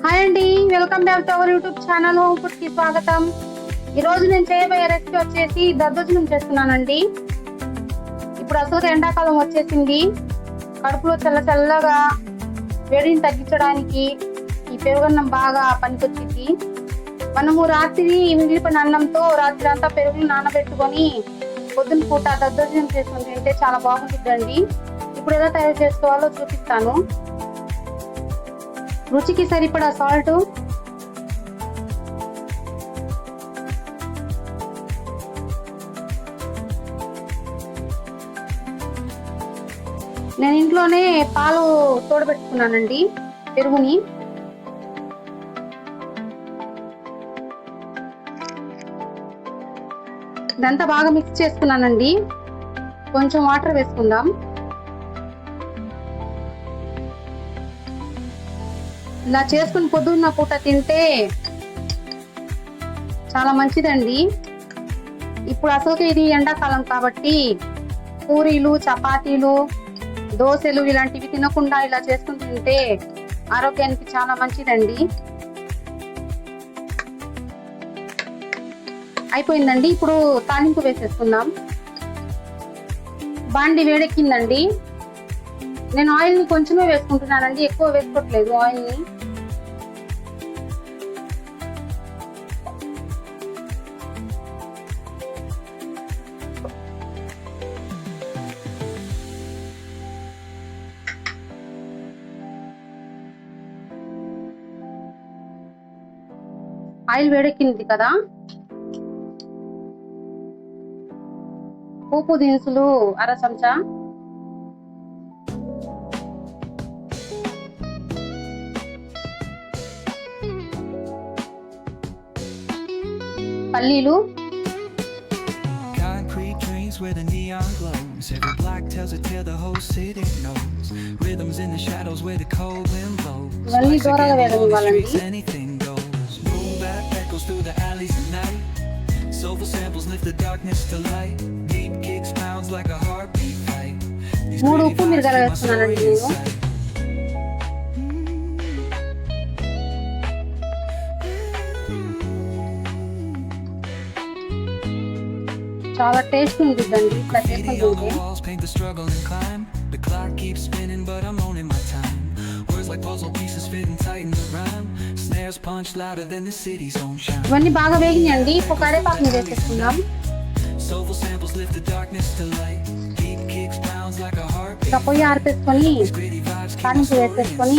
Hi అండి, welcome back to our YouTube channel home food కి స్వాగతం. ఈ రోజు నేను చేయబోయే రెసిపీ వచ్చేసి దద్దోజనం చేస్తున్నానండి. ఇప్పుడు అసలు ఎండాకాలం వచ్చేసింది. కడుపులో చల్లగా వేడిని తగ్గించడానికి ఈ పెరుగన్నం బాగా పనికొచ్చింది. మనము రాత్రి మిగిలిపోయిన అన్నంతో రాత్రి అంతా పెరుగులు నానబెట్టుకొని పొద్దున పూట దద్దోజనం చేసుకుని తింటే చాలా బాగుంటుందండి. ఇప్పుడు ఎలా తయారు చేసుకోవాలో చూపిస్తాను. రుచికి సరిపడా సాల్ట్, నేను ఇంట్లోనే పాలు తోడబెట్టుకున్నానండి పెరుగుని. ఇదంతా బాగా మిక్స్ చేసుకున్నానండి. కొంచెం వాటర్ వేసుకుందాం. ఇలా చేసుకుని పొద్దున్న పూట తింటే చాలా మంచిదండి. ఇప్పుడు అసలు ఇది ఎండాకాలం కాబట్టి పూరీలు, చపాతీలు, దోశలు ఇలాంటివి తినకుండా ఇలా చేసుకుని తింటే ఆరోగ్యానికి చాలా మంచిదండి. అయిపోయిందండి. ఇప్పుడు తాలింపు వేసేసుకుందాం. బాండి వేడెక్కిందండి. నేను ఆయిల్ని కొంచెమే వేసుకుంటున్నానండి, ఎక్కువ వేసుకోవట్లేదు ఆయిల్ని. ఆయిల్ వేడెక్కింది కదా, పోపు దినుసులు అర చెంచా, పల్లీలు, where the neon glows, every block tells a tale the whole city knows. Rhythms in the shadows where the cold wind blows. ఇవన్నీ దూరంగా వేగనివ్వాలండి. Anything goes. Boom bap echoes through the alleys at night. Soulful samples lift the darkness to light. Deep kicks pounds like a heartbeat fight. 3 ఉప్పు మిరగాయలు వేస్తున్నానండి నేను. చాలా taste ఉంటుందండి ఇట్లా చేసుకుంటుంటే. ఇవన్నీ బాగా వేగినాయండి. ఇప్పుడు కరివేపాకుని వేసేసుకుందాం. ఇంకా పొయ్యి ఆర్పేసుకొని తాలింపు వేసేసుకొని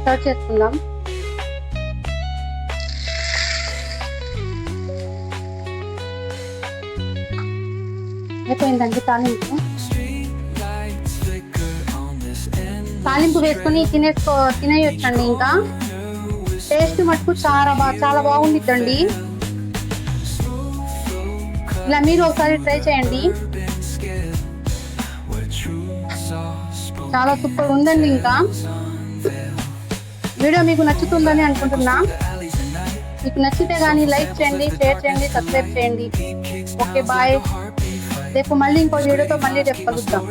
సర్వ్ చేసుకుందాం. అయిపోయిందండి తాలింపు. తాలింపు వేసుకొని తినేయొచ్చండి. ఇంకా టేస్ట్ మటుకు చాలా బాగుండిద్దండి. ఇలా మీరు ఒకసారి ట్రై చేయండి. చాలా సూపర్ ఉందండి. ఇంకా వీడియో మీకు నచ్చుతుందని అనుకుంటున్నా. మీకు నచ్చితే కానీ లైక్ చేయండి, షేర్ చేయండి, సబ్స్క్రైబ్ చేయండి. Okay, bye. రేపు మళ్ళీ ఇంకో వీడియోతో రేపు కలుద్దాం.